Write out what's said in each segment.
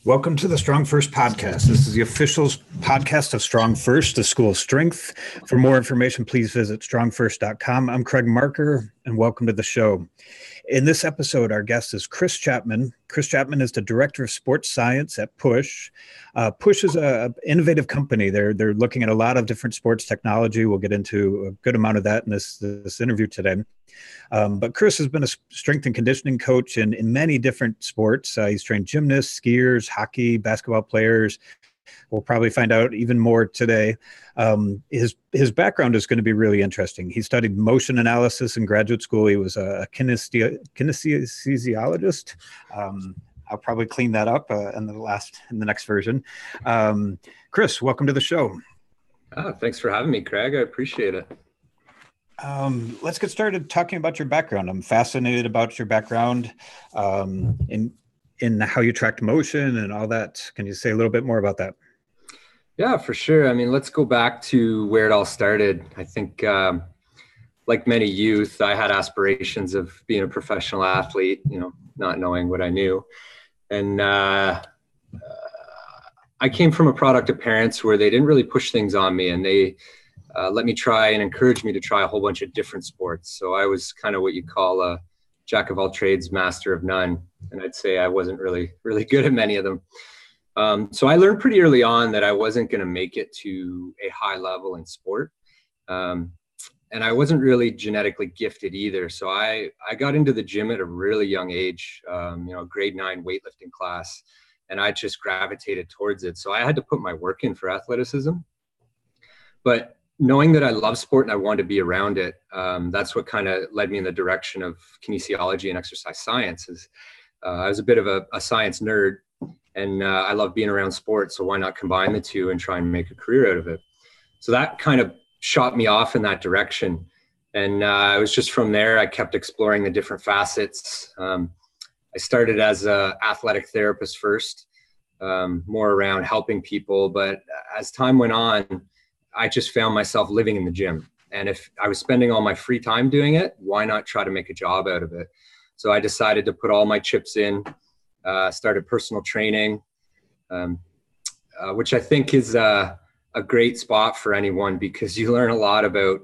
Welcome to the StrongFirst podcast. This is the official podcast of StrongFirst, the School of Strength. For more information, please visit strongfirst.com. I'm Craig Marker, and welcome to the show. In this episode, our guest is Chris Chapman. Chris Chapman is the Director of Sports Science at Push. Push is an innovative company. They're looking at a lot of different sports technology. We'll get into a good amount of that in this interview today. But Chris has been a strength and conditioning coach in many different sports. He's trained gymnasts, skiers, hockey, basketball players. We'll probably find out even more today. His background is going to be really interesting. He studied motion analysis in graduate school. He was a kinesiologist. I'll probably clean that up in the next version. Chris, welcome to the show. Thanks for having me, Craig. I appreciate it. Let's get started talking about your background. I'm fascinated about your background in how you tracked motion and all that. Can you say a little bit more about that? Yeah, for sure. I mean, let's go back to where it all started. I think, like many youth, I had aspirations of being a professional athlete, not knowing what I knew. And I came from a product of parents where they didn't really push things on me, and they let me try and encourage me to try a whole bunch of different sports. So I was kind of what you call a jack of all trades, master of none. And I'd say I wasn't really good at many of them. So I learned pretty early on that I wasn't going to make it to a high level in sport. And I wasn't really genetically gifted either. So I got into the gym at a really young age, grade 9 weightlifting class, and I just gravitated towards it. So I had to put my work in for athleticism. But knowing that I love sport and I wanted to be around it, that's what kind of led me in the direction of kinesiology and exercise sciences. I was a bit of a science nerd, and I love being around sports. So why not combine the two and try and make a career out of it? So that kind of shot me off in that direction. And it was just from there, I kept exploring the different facets. I started as an athletic therapist first, more around helping people. But as time went on, I just found myself living in the gym. And if I was spending all my free time doing it, why not try to make a job out of it? So I decided to put all my chips in, started personal training, which I think is a great spot for anyone, because you learn a lot about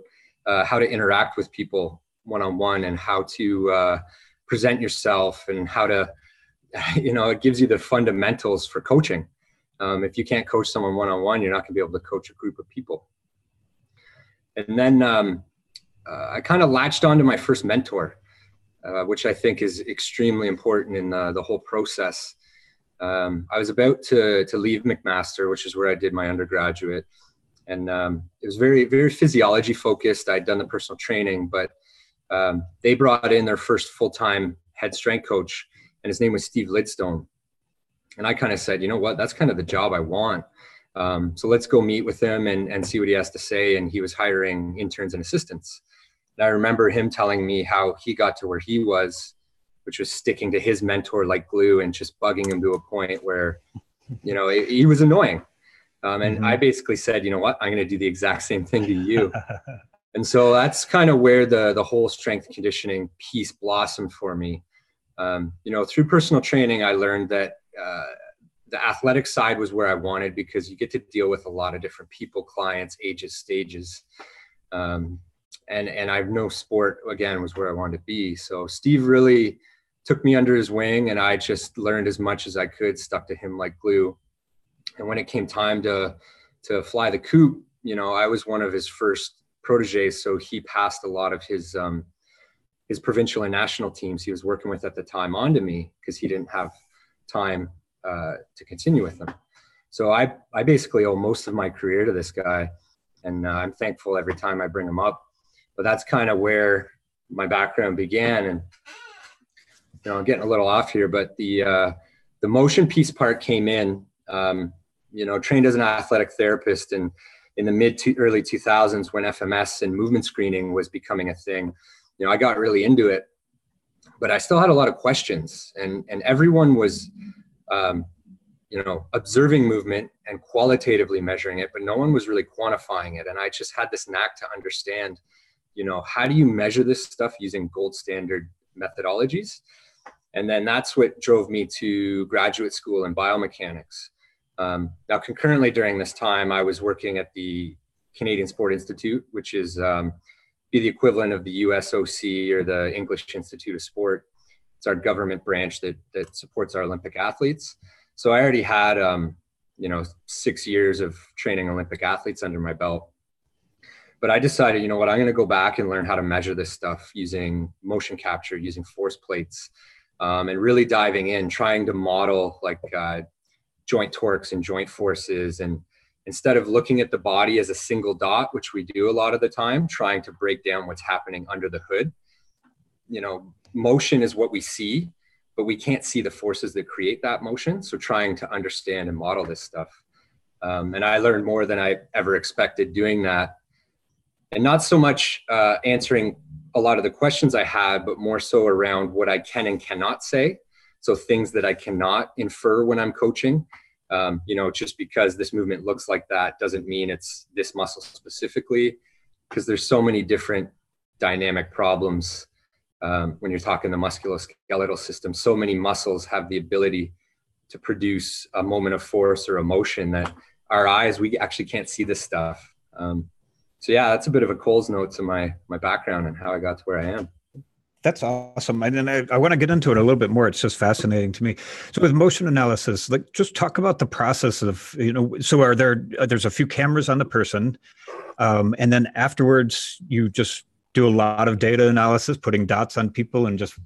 how to interact with people one-on-one and how to present yourself and how to, it gives you the fundamentals for coaching. If you can't coach someone one-on-one, you're not going to be able to coach a group of people. And then I kind of latched onto my first mentor, which I think is extremely important in the whole process. I was about to leave McMaster, which is where I did my undergraduate. And it was very, very physiology focused. I'd done the personal training, but they brought in their first full-time head strength coach, and his name was Steve Lidstone. And I kind of said, you know what, that's kind of the job I want. So let's go meet with him and see what he has to say. And he was hiring interns and assistants. And I remember him telling me how he got to where he was, which was sticking to his mentor like glue and just bugging him to a point where, he was annoying. And I basically said, you know what, I'm going to do the exact same thing to you. And so that's kind of where the whole strength conditioning piece blossomed for me. Through personal training, I learned that the athletic side was where I wanted, because you get to deal with a lot of different people, clients, ages, stages. And I know sport, again, was where I wanted to be. So Steve really took me under his wing, and I just learned as much as I could, stuck to him like glue. And when it came time to fly the coop, I was one of his first proteges. So he passed a lot of his provincial and national teams he was working with at the time onto me, because he didn't have time to continue with them. So I basically owe most of my career to this guy, and I'm thankful every time I bring him up. But that's kind of where my background began. And I'm getting a little off here, but the motion piece part came in. Trained as an athletic therapist, and in the early 2000s, when FMS and movement screening was becoming a thing, I got really into it. But I still had a lot of questions, and everyone was observing movement and qualitatively measuring it, but no one was really quantifying it. And I just had this knack to understand, how do you measure this stuff using gold standard methodologies? And then that's what drove me to graduate school in biomechanics. Now, concurrently during this time, I was working at the Canadian Sport Institute, which is be the equivalent of the USOC or the English Institute of Sport. It's our government branch that supports our Olympic athletes. So I already had, 6 years of training Olympic athletes under my belt. But I decided, you know what, I'm going to go back and learn how to measure this stuff using motion capture, using force plates, and really diving in, trying to model like joint torques and joint forces. And instead of looking at the body as a single dot, which we do a lot of the time, trying to break down what's happening under the hood. You know, motion is what we see, but we can't see the forces that create that motion. So trying to understand and model this stuff. And I learned more than I ever expected doing that. And not so much answering a lot of the questions I had, but more so around what I can and cannot say. So things that I cannot infer when I'm coaching. Just because this movement looks like that doesn't mean it's this muscle specifically, because there's so many different dynamic problems when you're talking the musculoskeletal system. So many muscles have the ability to produce a moment of force or emotion that our eyes, we actually can't see this stuff. So yeah, that's a bit of a Cole's note to my background and how I got to where I am. That's awesome. And I want to get into it a little bit more. It's just fascinating to me. So with motion analysis, like just talk about the process of, so there's a few cameras on the person. And then afterwards you just do a lot of data analysis, putting dots on people and just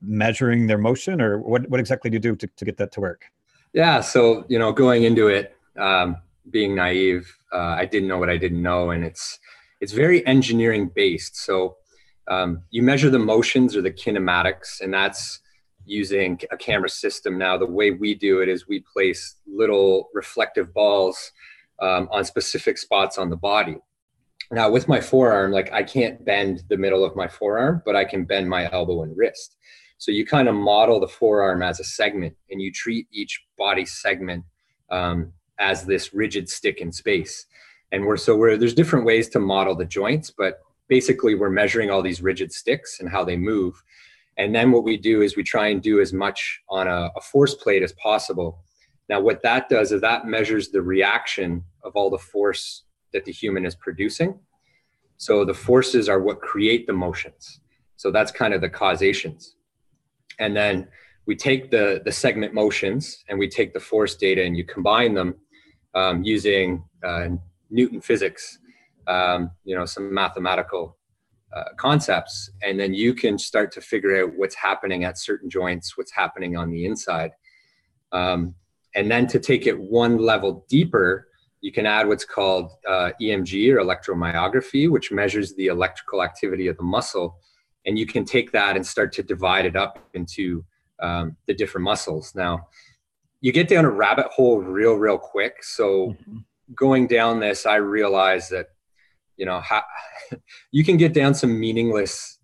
measuring their motion, or what exactly do you do to get that to work? Yeah. So, going into it, being naive, I didn't know what I didn't know. And it's very engineering based. So you measure the motions or the kinematics, and that's using a camera system. Now, the way we do it is we place little reflective balls on specific spots on the body. Now, with my forearm, like I can't bend the middle of my forearm, but I can bend my elbow and wrist. So you kind of model the forearm as a segment, and you treat each body segment as this rigid stick in space. And there's different ways to model the joints, but basically we're measuring all these rigid sticks and how they move. And then what we do is we try and do as much on a force plate as possible. Now, what that does is that measures the reaction of all the force that the human is producing. So the forces are what create the motions. So that's kind of the causations. And then we take the segment motions and we take the force data and you combine them using Newton physics, some mathematical concepts. And then you can start to figure out what's happening at certain joints, what's happening on the inside. And then to take it one level deeper, you can add what's called EMG or electromyography, which measures the electrical activity of the muscle. And you can take that and start to divide it up into the different muscles. Now, you get down a rabbit hole real quick. So going down this, I realized that, you can get down some meaningless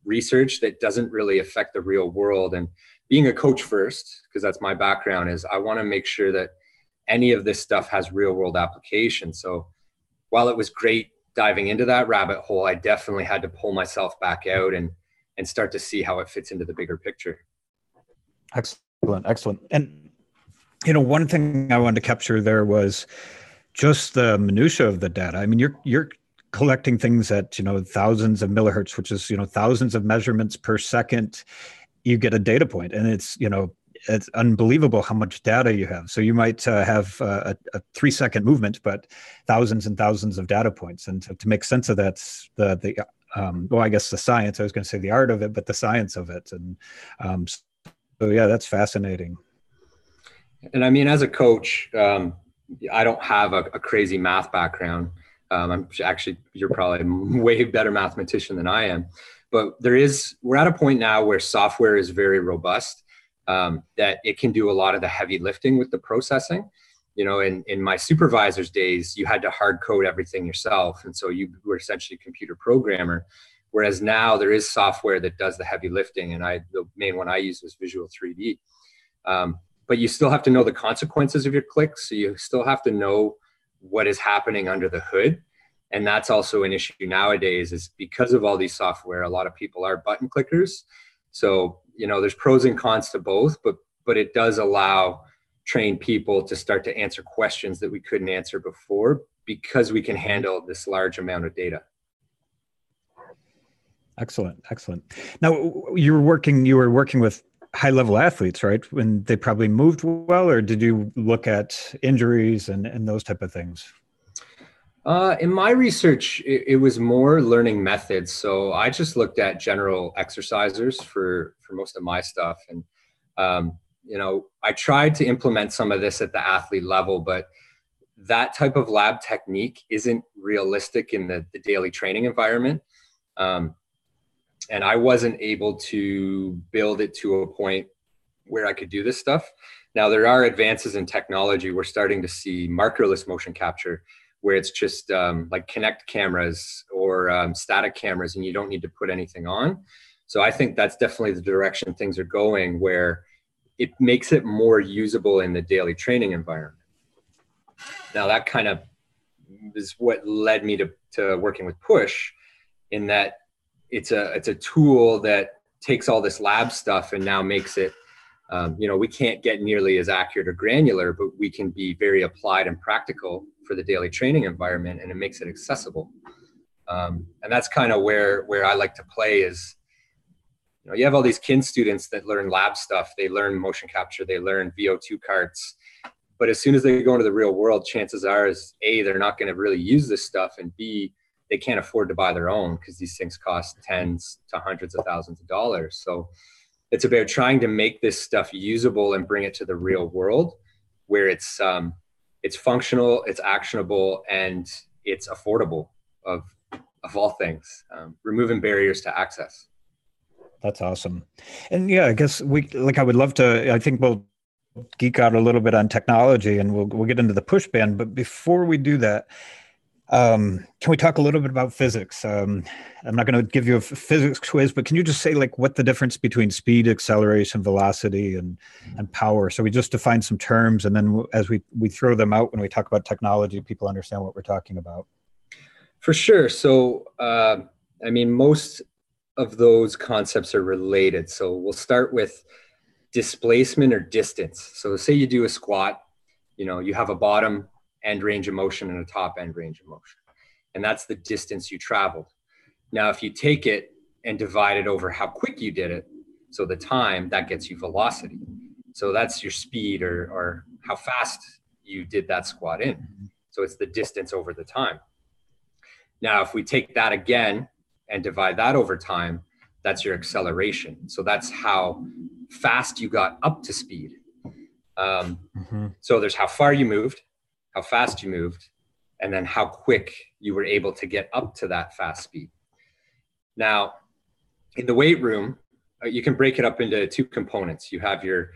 research that doesn't really affect the real world. And being a coach first, because that's my background, is I want to make sure that any of this stuff has real world application. So while it was great diving into that rabbit hole, I definitely had to pull myself back out and start to see how it fits into the bigger picture. Excellent. And, one thing I wanted to capture there was just the minutia of the data. I mean, you're collecting things at, thousands of millihertz, which is, thousands of measurements per second. You get a data point, and it's unbelievable how much data you have. So you might have a 3-second movement, but thousands and thousands of data points. And to make sense of that, I guess the science, I was going to say the art of it, but the science of it. And so yeah, that's fascinating. And I mean, as a coach, I don't have a crazy math background. You're probably a way better mathematician than I am, but we're at a point now where software is very robust, that it can do a lot of the heavy lifting with the processing. In my supervisor's days, you had to hard code everything yourself. And so you were essentially a computer programmer. Whereas now there is software that does the heavy lifting. And the main one I used was Visual 3D. But you still have to know the consequences of your clicks. So you still have to know what is happening under the hood. And that's also an issue nowadays, is because of all these software, a lot of people are button clickers. So there's pros and cons to both, but it does allow trained people to start to answer questions that we couldn't answer before because we can handle this large amount of data. Excellent. Now you were working with high-level athletes, right? When they probably moved well, or did you look at injuries and those type of things? In my research, it was more learning methods. So I just looked at general exercisers for most of my stuff. And, I tried to implement some of this at the athlete level, but that type of lab technique isn't realistic in the daily training environment. And I wasn't able to build it to a point where I could do this stuff. Now, there are advances in technology. We're starting to see markerless motion capture, where it's just like Kinect cameras or static cameras, and you don't need to put anything on. So I think that's definitely the direction things are going, where it makes it more usable in the daily training environment. Now, that kind of is what led me to working with Push, in that it's a tool that takes all this lab stuff and now makes it, we can't get nearly as accurate or granular, but we can be very applied and practical for the daily training environment, and it makes it accessible. And that's kind of where I like to play is, you have all these kin students that learn lab stuff. They learn motion capture, they learn VO2 carts. But as soon as they go into the real world, chances are is A, they're not going to really use this stuff, and B, they can't afford to buy their own because these things cost tens to hundreds of thousands of dollars. So it's about trying to make this stuff usable and bring it to the real world, where it's functional, it's actionable, and it's affordable of all things, removing barriers to access. That's awesome. And yeah, I guess I would love to, I think we'll geek out a little bit on technology, and we'll get into the push band. But before we do that, can we talk a little bit about physics? I'm not going to give you a physics quiz, but can you just say what the difference between speed, acceleration, velocity, and power? So we just define some terms, and then as we throw them out when we talk about technology, people understand what we're talking about. For sure. So, most of those concepts are related. So we'll start with displacement or distance. So say you do a squat, you have a bottom end range of motion and a top end range of motion. And that's the distance you traveled. Now, if you take it and divide it over how quick you did it, so the time, that gets you velocity. So that's your speed or how fast you did that squat in. So it's the distance over the time. Now, if we take that again and divide that over time, that's your acceleration. So that's how fast you got up to speed. So there's how far you moved, how fast you moved, and then how quick you were able to get up to that fast speed. Now, in the weight room, you can break it up into two components. You have your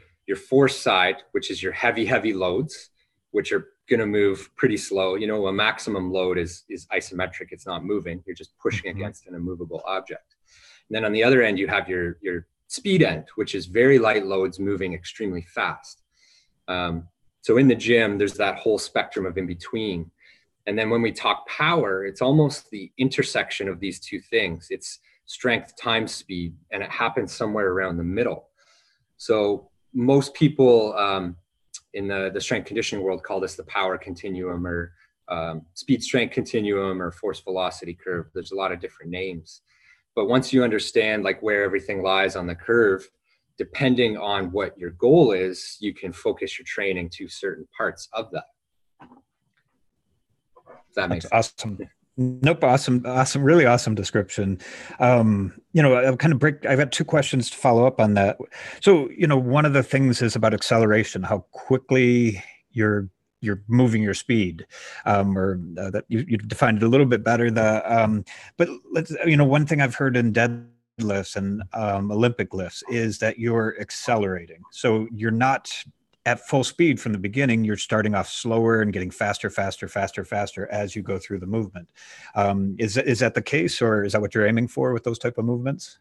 force side, which is your heavy loads, which are going to move pretty slow. A maximum load is isometric. It's not moving. You're just pushing against an immovable object. And then on the other end, you have your speed end, which is very light loads moving extremely fast. So in the gym, there's that whole spectrum of in between. And then when we talk power, it's almost the intersection of these two things. It's strength times speed, and it happens somewhere around the middle. So most people in the strength conditioning world call this the power continuum, or speed strength continuum, or force velocity curve. There's a lot of different names. But once you understand where everything lies on the curve, depending on what your goal is, you can focus your training to certain parts of that. If that makes sense. Awesome. Nope. Awesome. Really awesome description. I've got two questions to follow up on that. So, one of the things is about acceleration, how quickly you're moving your speed, that you defined it a little bit better. But let's, one thing I've heard in deadlifts and Olympic lifts is that you're accelerating. So you're not at full speed from the beginning. You're starting off slower and getting faster as you go through the movement. Is that the case, or is that what you're aiming for with those type of movements?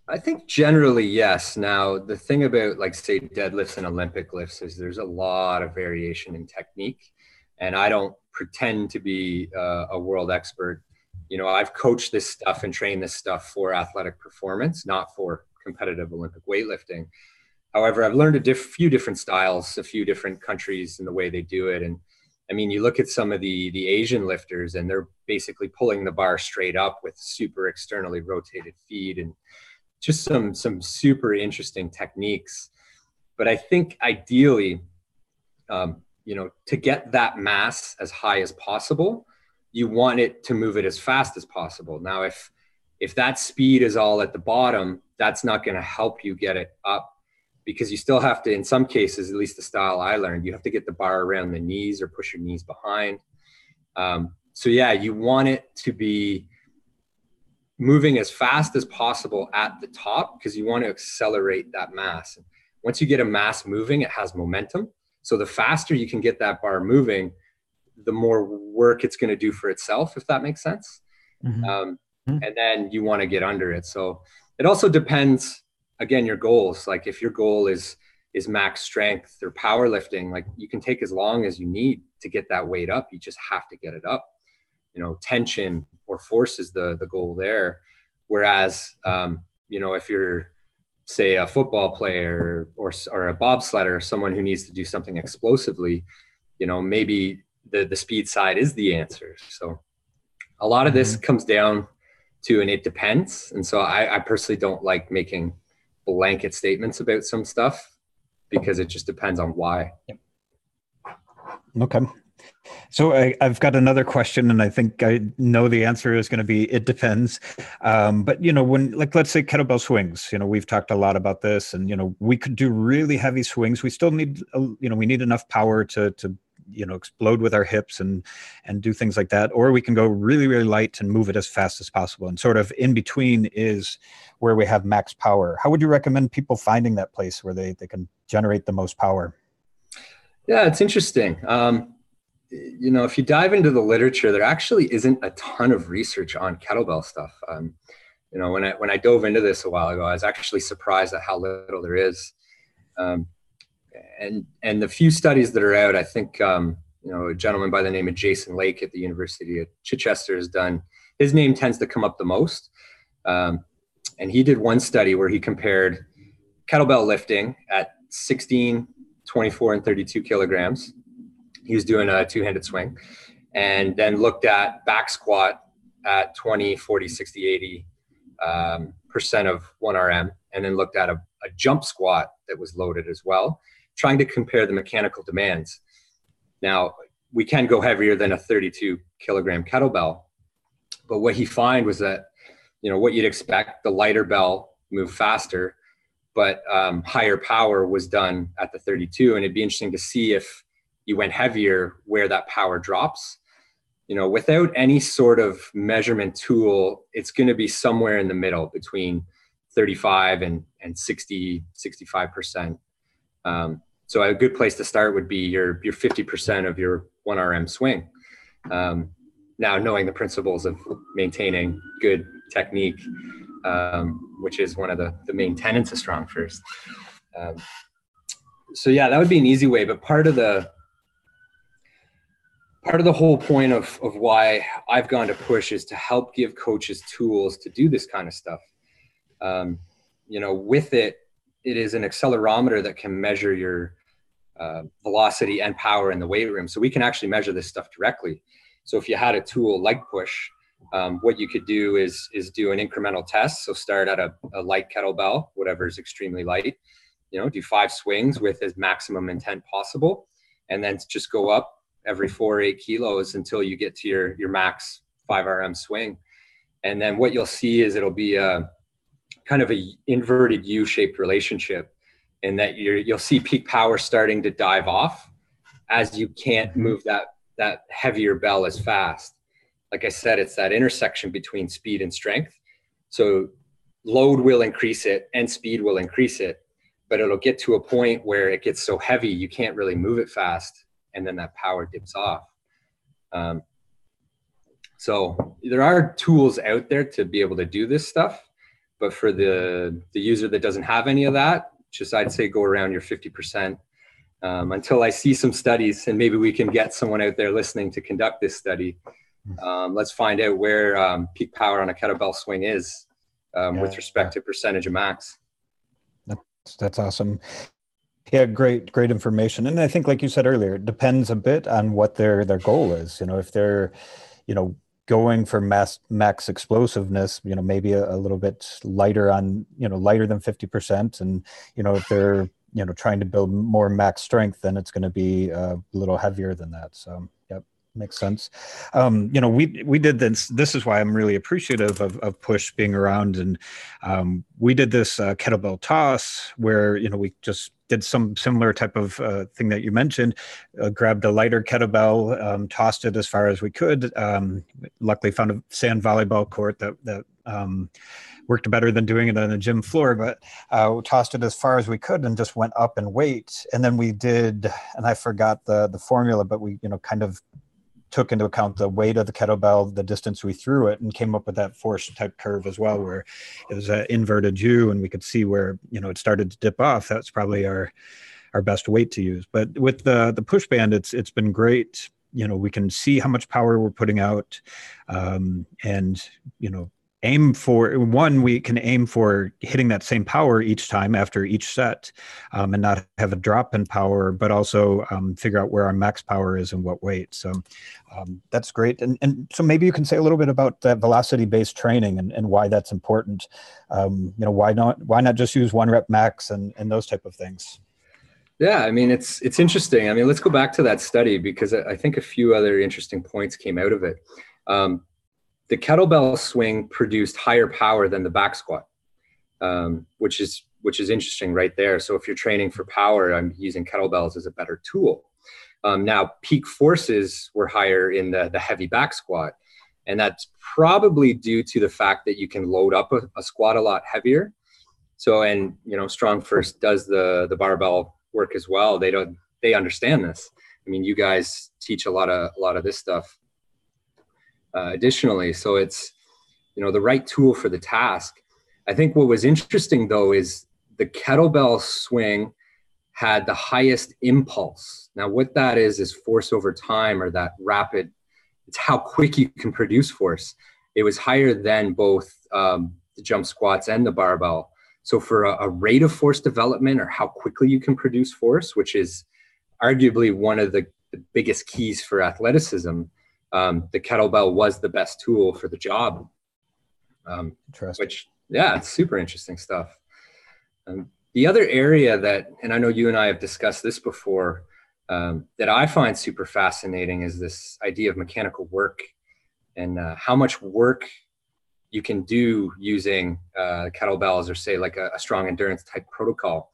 I think generally, yes. Now, the thing about say deadlifts and Olympic lifts is there's a lot of variation in technique, and I don't pretend to be a world expert. I've coached this stuff and trained this stuff for athletic performance, not for competitive Olympic weightlifting. However, I've learned few different styles, a few different countries and the way they do it. And I mean, you look at some of the Asian lifters and they're basically pulling the bar straight up with super externally rotated feet and just some super interesting techniques. But I think ideally, to get that mass as high as possible, you want it to move it as fast as possible. Now, if that speed is all at the bottom, that's not going to help you get it up, because you still have to, in some cases, at least the style I learned, you have to get the bar around the knees or push your knees behind. So yeah, you want it to be moving as fast as possible at the top, because you want to accelerate that mass. Once you get a mass moving, it has momentum. So the faster you can get that bar moving, the more work it's going to do for itself, if that makes sense. And then you want to get under it. So it also depends, again, your goals. Like if your goal is max strength or powerlifting, like you can take as long as you need to get that weight up. You just have to get it up. Tension or force is the goal there. Whereas, if you're, say, a football player or a bobsledder, someone who needs to do something explosively, maybe the speed side is the answer. So a lot of this comes down to an it depends. And so I personally don't like making blanket statements about some stuff, because it just depends on why. Okay. So I've got another question, and I think I know the answer is going to be, it depends. But, when, like, let's say kettlebell swings, we've talked a lot about this, and, we could do really heavy swings. We still need, we need enough power to explode with our hips and do things like that. Or we can go really, really light and move it as fast as possible. And sort of in between is where we have max power. How would you recommend people finding that place where they can generate the most power? Yeah, it's interesting. If you dive into the literature, there actually isn't a ton of research on kettlebell stuff. When I dove into this a while ago, I was actually surprised at how little there is. And the few studies that are out, I think, a gentleman by the name of Jason Lake at the University of Chichester has done, his name tends to come up the most. And he did one study where he compared kettlebell lifting at 16, 24, and 32 kilograms. He was doing a two-handed swing, and then looked at back squat at 20, 40, 60, 80% of 1RM, and then looked at a jump squat that was loaded as well, trying to compare the mechanical demands. Now, we can go heavier than a 32 kilogram kettlebell, but what he found was that, what you'd expect, the lighter bell moved faster, but higher power was done at the 32. And it'd be interesting to see if you went heavier, where that power drops. Without any sort of measurement tool, it's going to be somewhere in the middle between 35 and 60, 65%. So a good place to start would be your 50% of your 1RM swing. Now, knowing the principles of maintaining good technique, which is one of the main tenets of StrongFirst. So yeah, that would be an easy way. But part of the whole point of why I've gone to push is to help give coaches tools to do this kind of stuff. With it is an accelerometer that can measure your velocity and power in the weight room. So we can actually measure this stuff directly. So if you had a tool like push, what you could do is do an incremental test. So start at a light kettlebell, whatever is extremely light, do 5 swings with as maximum intent possible, and then just go up every 4 or 8 kilos until you get to your max 5RM swing. And then what you'll see is it'll be a kind of a inverted U-shaped relationship, in that you'll see peak power starting to dive off as you can't move that heavier bell as fast. Like I said, it's that intersection between speed and strength. So load will increase it and speed will increase it, but it'll get to a point where it gets so heavy you can't really move it fast, and then that power dips off. So there are tools out there to be able to do this stuff, but for the user that doesn't have any of that, I'd say go around your 50%. Until I see some studies, and maybe we can get someone out there listening to conduct this study. Let's find out where peak power on a kettlebell swing is with respect to percentage of max. That's awesome. Yeah, great information. And I think, like you said earlier, it depends a bit on what their goal is. If they're, you know, going for max explosiveness, maybe a little bit lighter on, lighter than 50%. And, if they're, trying to build more max strength, then it's going to be a little heavier than that. So, yep. Makes sense. We did this. This is why I'm really appreciative of Push being around. And we did this kettlebell toss where, we just did some similar type of thing that you mentioned, grabbed a lighter kettlebell, tossed it as far as we could. Luckily found a sand volleyball court that worked better than doing it on a gym floor, but tossed it as far as we could and just went up in weight. And then we did, and I forgot the formula, but we, kind of took into account the weight of the kettlebell, the distance we threw it, and came up with that force type curve as well, where it was an inverted U, and we could see where, it started to dip off. That's probably our best weight to use. But with the push band, it's been great. We can see how much power we're putting out, and, we can aim for hitting that same power each time after each set, and not have a drop in power, but also figure out where our max power is and what weight. So that's great. And so maybe you can say a little bit about that velocity-based training and why that's important. Why not just use 1 rep max and those type of things? Yeah, I mean, it's interesting. I mean, let's go back to that study, because I think a few other interesting points came out of it. The kettlebell swing produced higher power than the back squat, which is interesting right there. So if you're training for power, I'm using kettlebells as a better tool. Now, peak forces were higher in the heavy back squat, and that's probably due to the fact that you can load up a squat a lot heavier. So, and StrongFirst does the barbell work as well. They understand this. I mean, you guys teach a lot of this stuff. Additionally, so it's, the right tool for the task. I think what was interesting though is the kettlebell swing had the highest impulse. Now, what that is force over time, or that rapid, it's how quick you can produce force. It was higher than both the jump squats and the barbell. So for a rate of force development, or how quickly you can produce force, which is arguably one of the biggest keys for athleticism, the kettlebell was the best tool for the job. Interesting. Which, yeah, it's super interesting stuff. The other area that, and I know you and I have discussed this before, that I find super fascinating is this idea of mechanical work, and how much work you can do using kettlebells, or say like a strong endurance type protocol.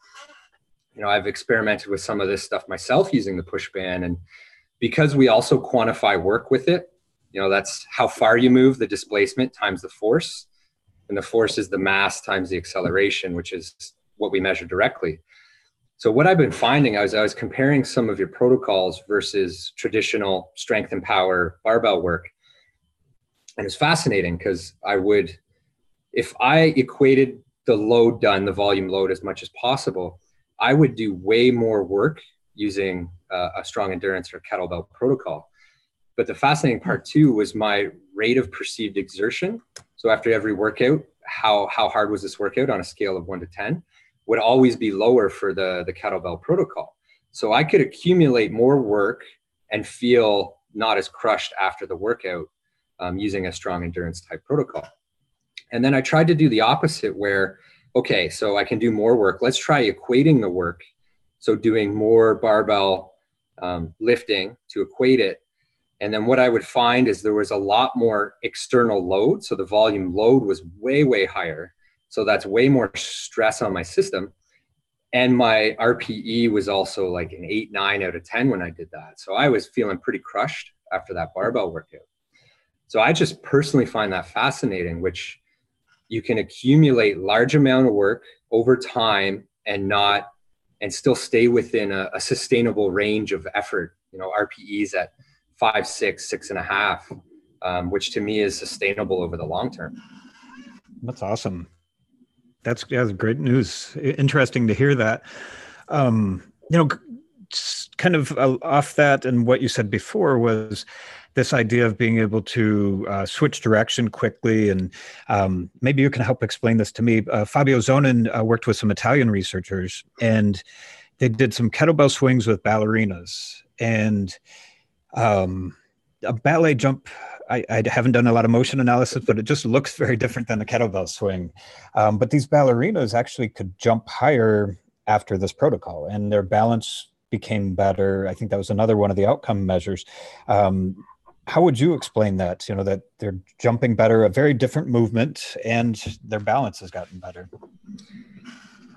I've experimented with some of this stuff myself using the push band, and because we also quantify work with it, that's how far you move, the displacement times the force, and the force is the mass times the acceleration, which is what we measure directly. So what I've been finding, I was comparing some of your protocols versus traditional strength and power barbell work. And it's fascinating, because if I equated the load done, the volume load, as much as possible, I would do way more work using a strong endurance or kettlebell protocol. But the fascinating part too was my rate of perceived exertion. So after every workout, how hard was this workout on a scale of 1 to 10 would always be lower for the kettlebell protocol. So I could accumulate more work and feel not as crushed after the workout, using a strong endurance type protocol. And then I tried to do the opposite, where, okay, so I can do more work. Let's try equating the work. So doing more barbell lifting to equate it. And then what I would find is there was a lot more external load. So the volume load was way, way higher. So that's way more stress on my system. And my RPE was also like an 8, 9 out of 10 when I did that. So I was feeling pretty crushed after that barbell workout. So I just personally find that fascinating, which you can accumulate large amount of work over time and still stay within a sustainable range of effort, RPEs at 5, 6, 6.5, which to me is sustainable over the long term. That's awesome. That's great news. Interesting to hear that. kind of off that, and what you said before was this idea of being able to switch direction quickly. And maybe you can help explain this to me. Fabio Zonin worked with some Italian researchers, and they did some kettlebell swings with ballerinas. And a ballet jump, I haven't done a lot of motion analysis, but it just looks very different than a kettlebell swing. But these ballerinas actually could jump higher after this protocol, and their balance became better. I think that was another one of the outcome measures. How would you explain that? That they're jumping better, a very different movement, and their balance has gotten better.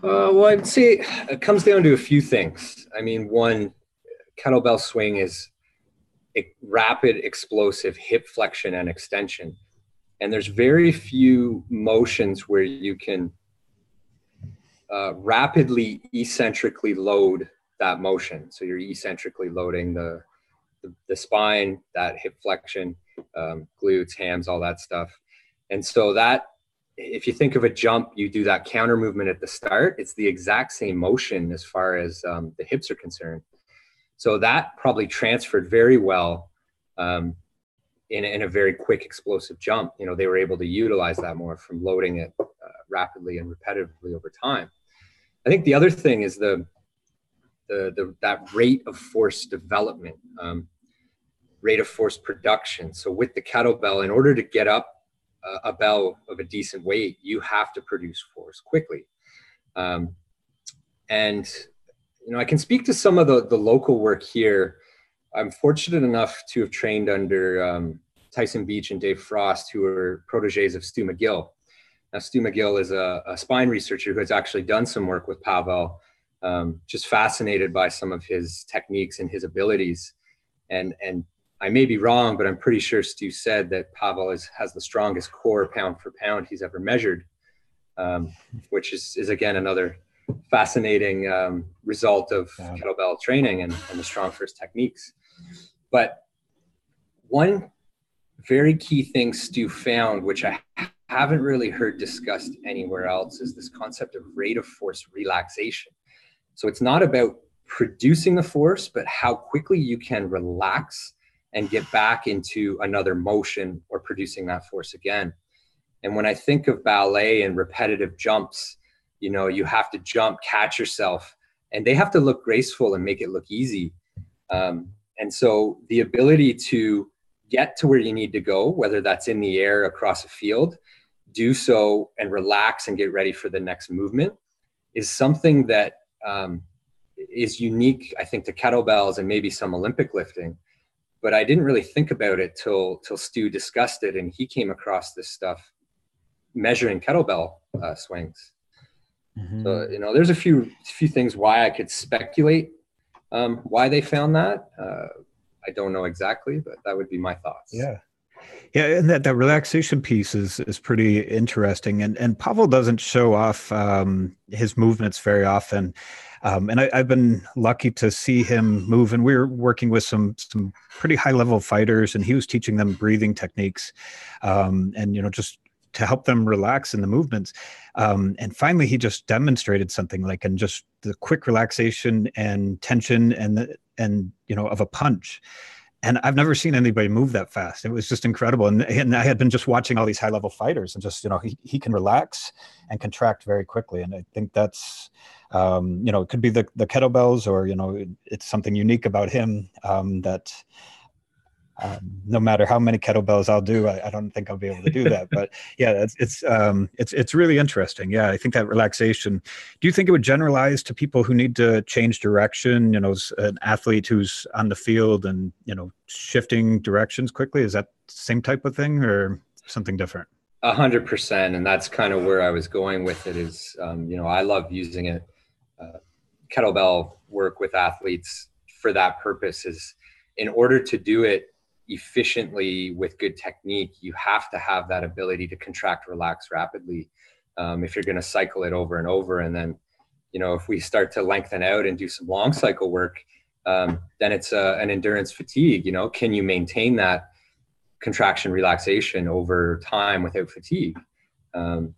Well, I'd say it comes down to a few things. I mean, one, kettlebell swing is a rapid, explosive hip flexion and extension. And there's very few motions where you can rapidly eccentrically load that motion. So you're eccentrically loading the spine, that hip flexion, glutes, hams, all that stuff. And so that, if you think of a jump, you do that counter movement at the start. It's the exact same motion as far as the hips are concerned. So that probably transferred very well in a very quick, explosive jump. They were able to utilize that more from loading it rapidly and repetitively over time. I think the other thing is that rate of force development, rate of force production. So with the kettlebell, in order to get up a bell of a decent weight, you have to produce force quickly. And I can speak to some of the local work here. I'm fortunate enough to have trained under Tyson Beach and Dave Frost, who are proteges of Stu McGill. Now, Stu McGill is a spine researcher who has actually done some work with Pavel, just fascinated by some of his techniques and his abilities. And I may be wrong, but I'm pretty sure Stu said that Pavel has the strongest core pound for pound he's ever measured, which is again another fascinating result of kettlebell training and the StrongFirst techniques. But one very key thing Stu found, which I haven't really heard discussed anywhere else, is this concept of rate of force relaxation. So it's not about producing the force, but how quickly you can relax and get back into another motion or producing that force again. And when I think of ballet and repetitive jumps, you have to jump, catch yourself, and they have to look graceful and make it look easy. And so the ability to get to where you need to go, whether that's in the air, across a field, do so and relax and get ready for the next movement, is something that is unique, I think, to kettlebells and maybe some Olympic lifting. But I didn't really think about it till Stu discussed it, and he came across this stuff measuring kettlebell swings. Mm-hmm. So, there's a few things why I could speculate why they found that. I don't know exactly, but that would be my thoughts. Yeah. Yeah, and that relaxation piece is pretty interesting. And Pavel doesn't show off his movements very often. And I've been lucky to see him move. And we were working with some pretty high level fighters, and he was teaching them breathing techniques, and just to help them relax in the movements. And finally, he just demonstrated something and just the quick relaxation and tension and of a punch. And I've never seen anybody move that fast. It was just incredible. And I had been just watching all these high level fighters, and just, he can relax and contract very quickly. And I think that's, it could be the kettlebells, or, it's something unique about him that no matter how many kettlebells I'll do, I don't think I'll be able to do that. But yeah, it's really interesting. Yeah, I think that relaxation. Do you think it would generalize to people who need to change direction? An athlete who's on the field and shifting directions quickly. Is that the same type of thing or something different? 100%, and that's kind of where I was going with it. Is I love using it. Kettlebell work with athletes for that purpose. Is in order to do it efficiently with good technique, you have to have that ability to contract, relax rapidly. If you're going to cycle it over and over, and then, if we start to lengthen out and do some long cycle work, then it's an endurance fatigue. Can you maintain that contraction relaxation over time without fatigue? And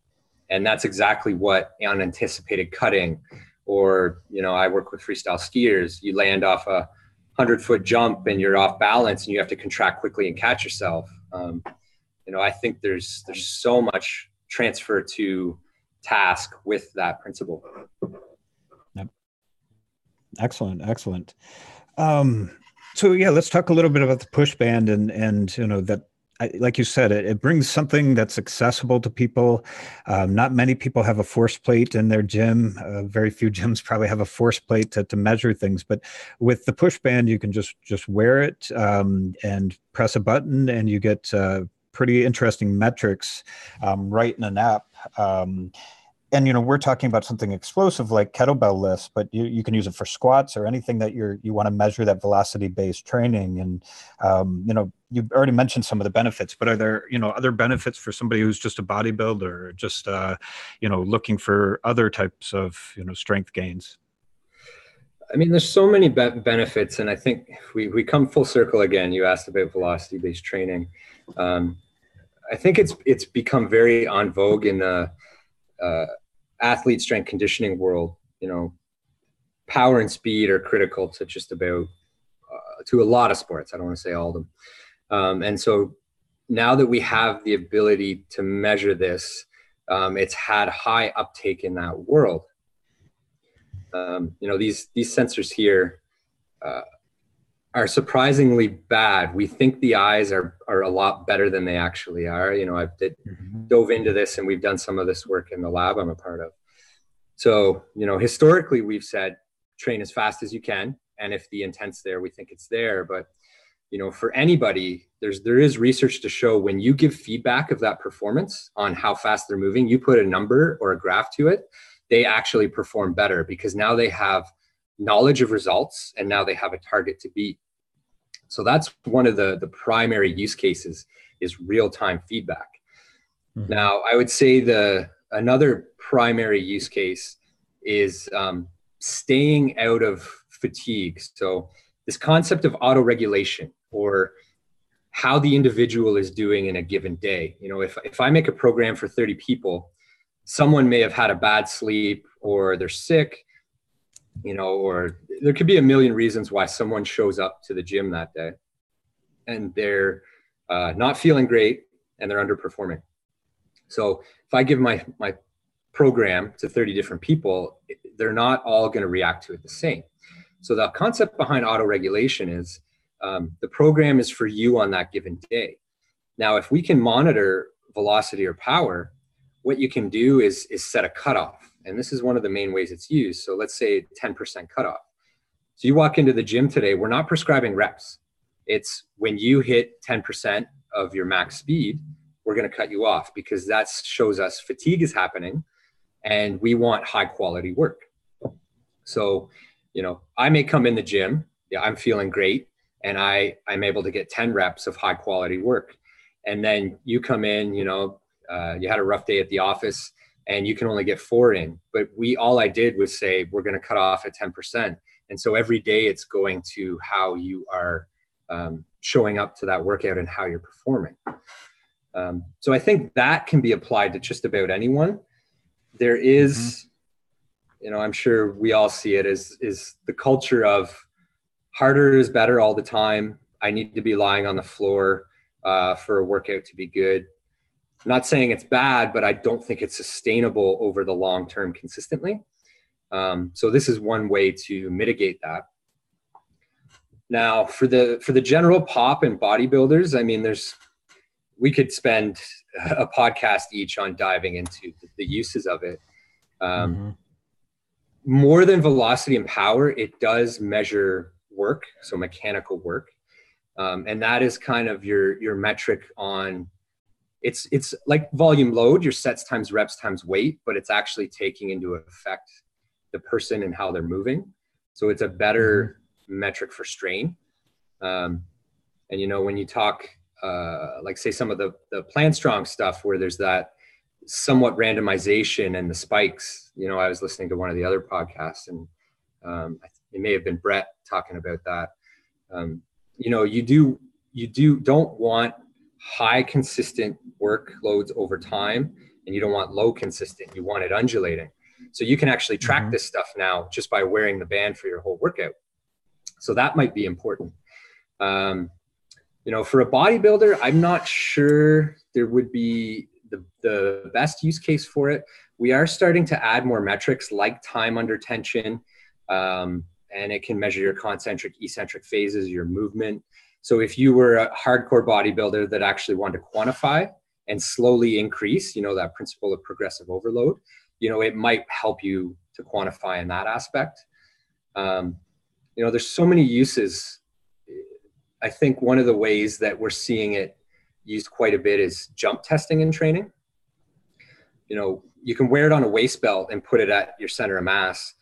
that's exactly what unanticipated cutting Or, you know, I work with freestyle skiers. You land off a 100-foot jump and you're off balance and you have to contract quickly and catch yourself. You know, I think there's so much transfer to task with that principle. Yep. Excellent. So yeah, let's talk a little bit about the push band and you know, that, like you said, it brings something that's accessible to people. Not many people have a force plate in their gym. Very few gyms probably have a force plate to measure things. But with the push band, you can just wear it and press a button, and you get pretty interesting metrics right in an app. And, you know, we're talking about something explosive like kettlebell lifts, but you can use it for squats or anything that you want to measure that velocity-based training. And, you know, you already mentioned some of the benefits, but are there, you know, other benefits for somebody who's just a bodybuilder or just, you know, looking for other types of, you know, strength gains? I mean, there's so many benefits. And I think we come full circle again. You asked about velocity-based training. I think it's become very en vogue in the athlete strength conditioning world. You know, power and speed are critical to just about to a lot of sports. I don't want to say all of them. And so now that we have the ability to measure this, it's had high uptake in that world. You know, these sensors here are surprisingly bad. We think the eyes are a lot better than they actually are. You know, I've dove into this, and we've done some of this work in the lab I'm a part of. So, you know, historically we've said train as fast as you can, and if the intent's there, we think it's there. But, you know, for anybody, there is research to show when you give feedback of that performance on how fast they're moving, you put a number or a graph to it, they actually perform better because now they have knowledge of results and now they have a target to beat. So that's one of the primary use cases is real-time feedback. Mm-hmm. Now, I would say another primary use case is staying out of fatigue. So this concept of auto-regulation, or how the individual is doing in a given day. You know, if I make a program for 30 people, someone may have had a bad sleep, or they're sick, you know, or there could be a million reasons why someone shows up to the gym that day and they're not feeling great and they're underperforming. So if I give my program to 30 different people, they're not all going to react to it the same. So the concept behind auto-regulation is the program is for you on that given day. Now, if we can monitor velocity or power, what you can do is set a cutoff. And this is one of the main ways it's used. So let's say 10% cutoff. So you walk into the gym today, we're not prescribing reps. It's when you hit 10% of your max speed, we're going to cut you off because that shows us fatigue is happening and we want high quality work. So, you know, I may come in the gym, yeah, I'm feeling great, and I'm able to get 10 reps of high quality work. And then you come in, you know, you had a rough day at the office and you can only get 4 in, but all I did was say, we're going to cut off at 10%. And so every day it's going to how you are showing up to that workout and how you're performing. So I think that can be applied to just about anyone. There is, you know, I'm sure we all see it is the culture of harder is better all the time. I need to be lying on the floor for a workout to be good. I'm not saying it's bad, but I don't think it's sustainable over the long term consistently. So this is one way to mitigate that. Now, for the general pop and bodybuilders, I mean, we could spend a podcast each on diving into the uses of it. More than velocity and power, it does measure work, so mechanical work, and that is kind of your metric on. It's like volume load, your sets times reps times weight, but it's actually taking into effect the person and how they're moving. So it's a better metric for strain. And, you know, when you talk, like say some of the Plan Strong stuff where there's that somewhat randomization and the spikes, you know, I was listening to one of the other podcasts and it may have been Brett talking about that. You know, you don't want high consistent workloads over time, and you don't want low consistent. You want it undulating. So you can actually track this stuff now just by wearing the band for your whole workout. So that might be important. You know, for a bodybuilder, I'm not sure there would be the best use case for it. We are starting to add more metrics like time under tension, and it can measure your concentric, eccentric phases, your movement. So if you were a hardcore bodybuilder that actually wanted to quantify and slowly increase, you know, that principle of progressive overload, you know, it might help you to quantify in that aspect. You know, there's so many uses. I think one of the ways that we're seeing it used quite a bit is jump testing in training. You know, you can wear it on a waist belt and put it at your center of mass,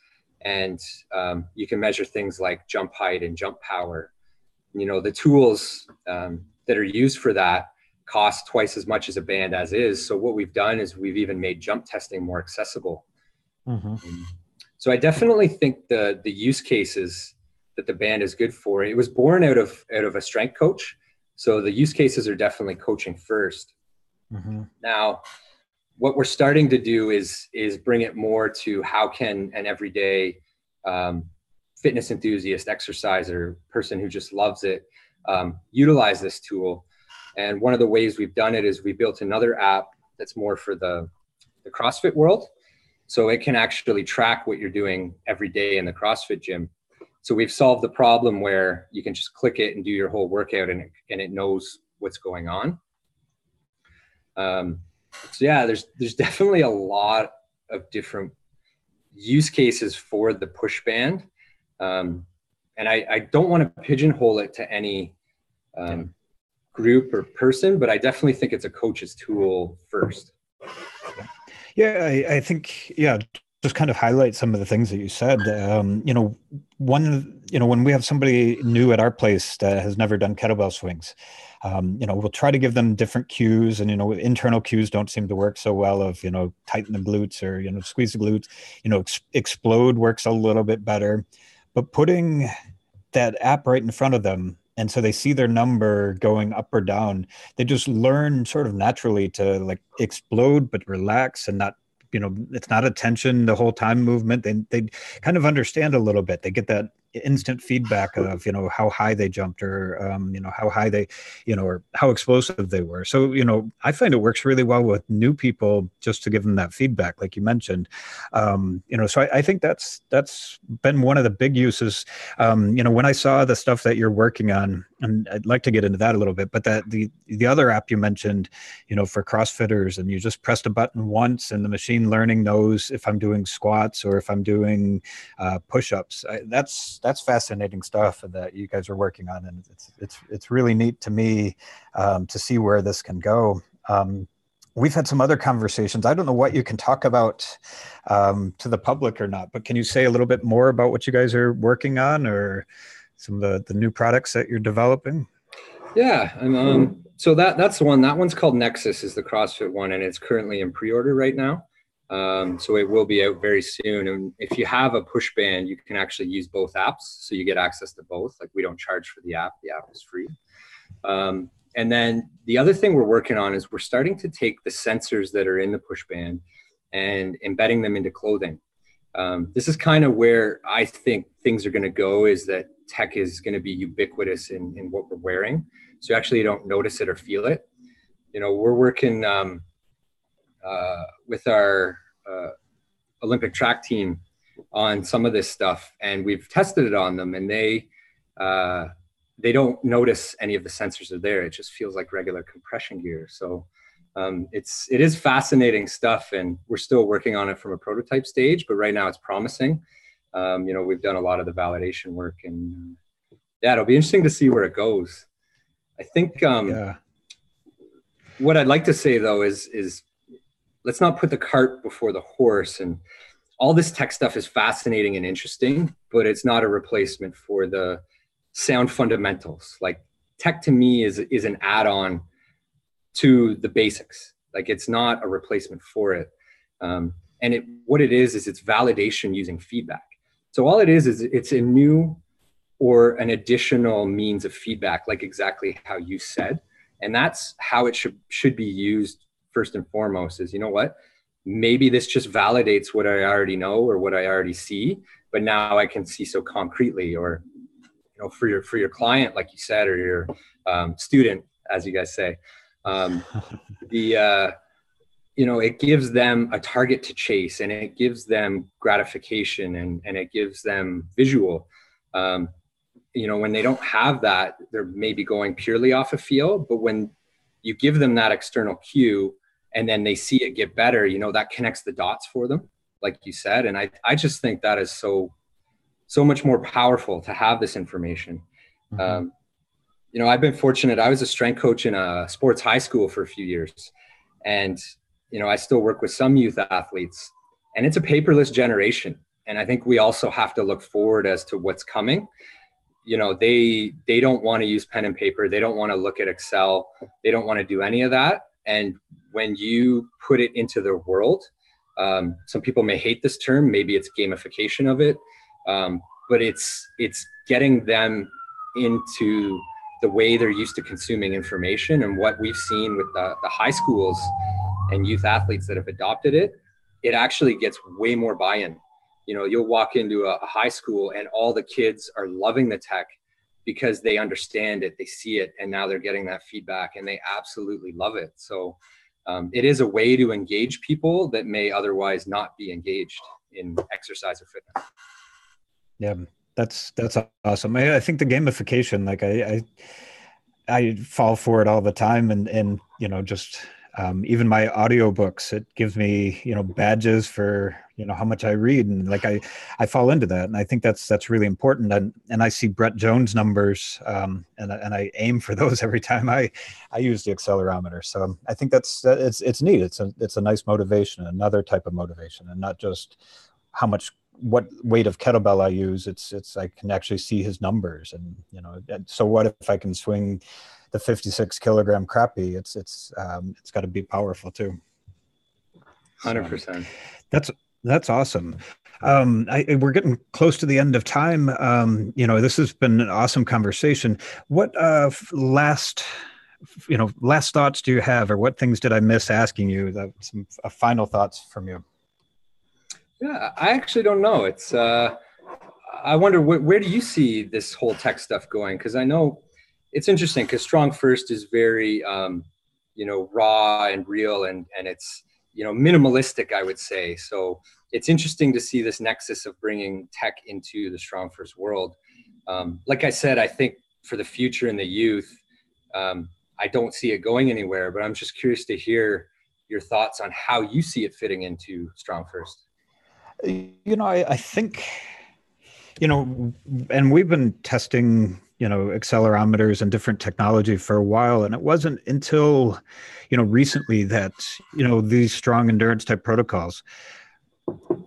and you can measure things like jump height and jump power. You know, the tools that are used for that cost twice as much as a band as is. So what we've done is we've even made jump testing more accessible. So I definitely think the use cases that the band is good for, it was born out of a strength coach. So the use cases are definitely coaching first. Now, what we're starting to do is bring it more to how can an everyday fitness enthusiast, exerciser, person who just loves it, utilize this tool. And one of the ways we've done it is we built another app that's more for the CrossFit world. So it can actually track what you're doing every day in the CrossFit gym. So we've solved the problem where you can just click it and do your whole workout, and it knows what's going on. So yeah, there's definitely a lot of different use cases for the push band. And I don't want to pigeonhole it to any group or person, but I definitely think it's a coach's tool first. Yeah, I think, just kind of highlight some of the things that you said. You know, when we have somebody new at our place that has never done kettlebell swings, you know, we'll try to give them different cues, and, you know, internal cues don't seem to work so well of, you know, tighten the glutes or, you know, squeeze the glutes, you know, explode works a little bit better, but putting that app right in front of them, and so they see their number going up or down, they just learn sort of naturally to like explode, but relax and not, you know, it's not a tension the whole time movement. They kind of understand a little bit. They get that instant feedback of, you know, how high they jumped, or, you know, how high they, you know, or how explosive they were. So, you know, I find it works really well with new people just to give them that feedback, like you mentioned. You know, so I think that's been one of the big uses. You know, when I saw the stuff that you're working on, and I'd like to get into that a little bit, but that the other app you mentioned, you know, for CrossFitters, and you just pressed a button once and the machine learning knows if I'm doing squats or if I'm doing push-ups. That's fascinating stuff that you guys are working on, and it's really neat to me to see where this can go. We've had some other conversations. I don't know what you can talk about to the public or not, but can you say a little bit more about what you guys are working on, or some of the new products that you're developing? Yeah, and so that's the one. That one's called Nexus, is the CrossFit one, and it's currently in pre-order right now. So it will be out very soon. And if you have a push band, you can actually use both apps, so you get access to both. Like, we don't charge for the app is free. And then the other thing we're working on is we're starting to take the sensors that are in the push band and embedding them into clothing. This is kind of where I think things are going to go, is that tech is going to be ubiquitous in what we're wearing. So actually you don't notice it or feel it. You know, we're working with our Olympic track team on some of this stuff, and we've tested it on them, and they don't notice any of the sensors are there. It just feels like regular compression gear. So it is fascinating stuff, and we're still working on it from a prototype stage, but right now it's promising. You know, we've done a lot of the validation work, and yeah, it'll be interesting to see where it goes. I think what I'd like to say though is let's not put the cart before the horse. And all this tech stuff is fascinating and interesting, but it's not a replacement for the sound fundamentals. Like, tech to me is an add-on to the basics. Like, it's not a replacement for it. And what it is it's validation using feedback. So all it is it's a new or an additional means of feedback, like exactly how you said. And that's how it should be used first and foremost, is, you know what, maybe this just validates what I already know or what I already see, but now I can see so concretely. Or, for your client, like you said, or your student, as you guys say, it gives them a target to chase, and it gives them gratification, and it gives them visual. When they don't have that, they're maybe going purely off a feel, but when you give them that external cue and then they see it get better, that connects the dots for them, like you said. And I just think that is so much more powerful to have this information. Mm-hmm. I've been fortunate. I was a strength coach in a sports high school for a few years, and I still work with some youth athletes, and it's a paperless generation. And I think we also have to look forward as to what's coming. They don't want to use pen and paper. They don't want to look at Excel. They don't want to do any of that. And when you put it into their world, some people may hate this term. Maybe it's gamification of it. But it's getting them into the way they're used to consuming information. And what we've seen with the high schools and youth athletes that have adopted it, it actually gets way more buy-in. You'll walk into a high school and all the kids are loving the tech because they understand it, they see it, and now they're getting that feedback and they absolutely love it. So it is a way to engage people that may otherwise not be engaged in exercise or fitness. Yeah, that's awesome. I think the gamification, like I fall for it all the time, and just even my audiobooks, it gives me badges for how much I read, and like I fall into that, and I think that's really important. And I see Brett Jones numbers, and I aim for those every time I use the accelerometer. So I think it's neat. It's a nice motivation, another type of motivation, and not just what weight of kettlebell I use. It's I can actually see his numbers, and so what if I can swing the 56 kilogram crappie? It's got to be powerful too. 100%. That's awesome. We're getting close to the end of time. This has been an awesome conversation. What last thoughts do you have, or what things did I miss asking you? Some final thoughts from you. Yeah, I actually don't know. It's I wonder where do you see this whole tech stuff going? Because I know it's interesting, because StrongFirst is very raw and real, and it's minimalistic, I would say. So it's interesting to see this nexus of bringing tech into the StrongFirst world. Like I said, I think for the future in the youth, I don't see it going anywhere, but I'm just curious to hear your thoughts on how you see it fitting into StrongFirst. I think, and we've been testing, accelerometers and different technology for a while. And it wasn't until, recently that, these strong endurance type protocols,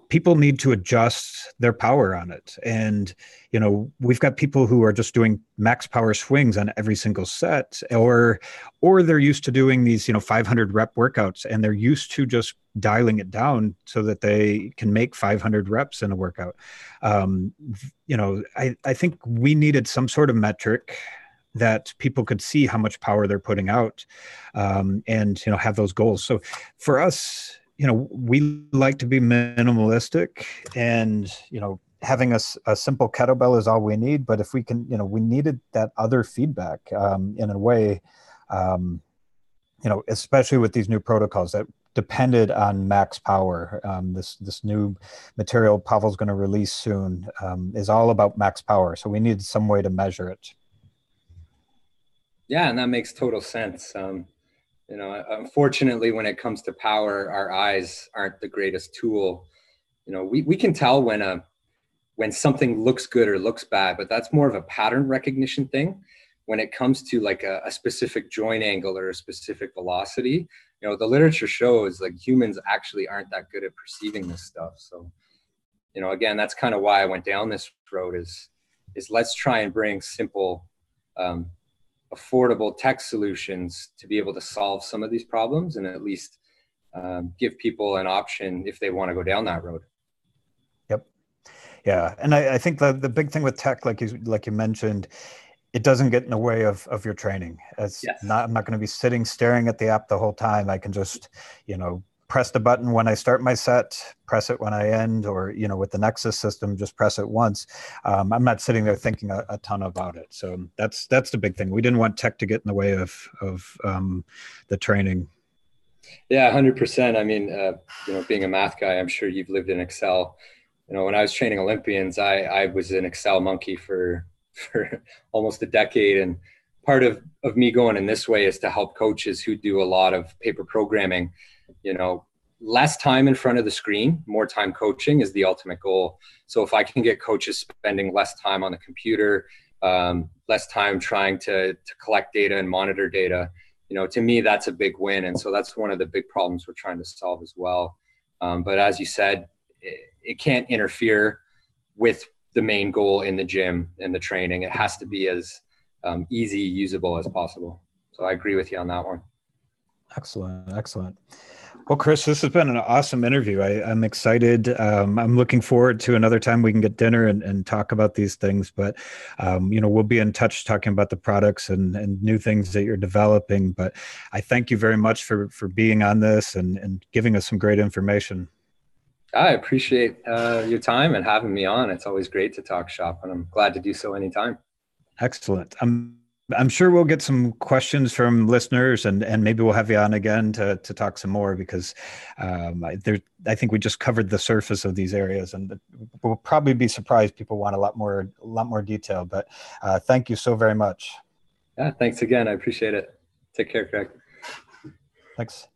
people need to adjust their power on it. And, we've got people who are just doing max power swings on every single set, or they're used to doing these, 500 rep workouts, and they're used to just dialing it down so that they can make 500 reps in a workout. I think we needed some sort of metric that people could see how much power they're putting out, and, have those goals. So for us, we like to be minimalistic, and, having a simple kettlebell is all we need. But if we can, we needed that other feedback, in a way, especially with these new protocols that depended on max power. This new material Pavel's going to release soon is all about max power. So we needed some way to measure it. Yeah, and that makes total sense. Unfortunately, when it comes to power, our eyes aren't the greatest tool. We can tell when something looks good or looks bad, but that's more of a pattern recognition thing. When it comes to like a specific joint angle or a specific velocity, the literature shows like humans actually aren't that good at perceiving this stuff. So, again, that's kind of why I went down this road is let's try and bring simple, affordable tech solutions to be able to solve some of these problems, and at least give people an option if they want to go down that road. Yep. Yeah. And I think the big thing with tech, like you mentioned, it doesn't get in the way of your training. I'm not going to be sitting staring at the app the whole time. I can just, press the button when I start my set, press it when I end, or, with the Nexus system, just press it once. I'm not sitting there thinking a ton about it. So that's the big thing. We didn't want tech to get in the way of the training. Yeah, 100%. I mean, being a math guy, I'm sure you've lived in Excel. When I was training Olympians, I was an Excel monkey for almost a decade. And part of me going in this way is to help coaches who do a lot of paper programming. Less time in front of the screen, more time coaching is the ultimate goal. So if I can get coaches spending less time on the computer, less time trying to collect data and monitor data, to me, that's a big win. And so that's one of the big problems we're trying to solve as well. But as you said, it can't interfere with the main goal in the gym and the training. It has to be as easy, usable as possible. So I agree with you on that one. Excellent. Well, Chris, this has been an awesome interview. I'm excited. I'm looking forward to another time we can get dinner and talk about these things. But, we'll be in touch talking about the products and new things that you're developing. But I thank you very much for being on this and giving us some great information. I appreciate your time and having me on. It's always great to talk shop, and I'm glad to do so anytime. Excellent. I'm sure we'll get some questions from listeners, and maybe we'll have you on again to talk some more, because I think we just covered the surface of these areas, and we'll probably be surprised people want a lot more detail. But thank you so very much. Yeah, thanks again. I appreciate it. Take care, Craig. Thanks.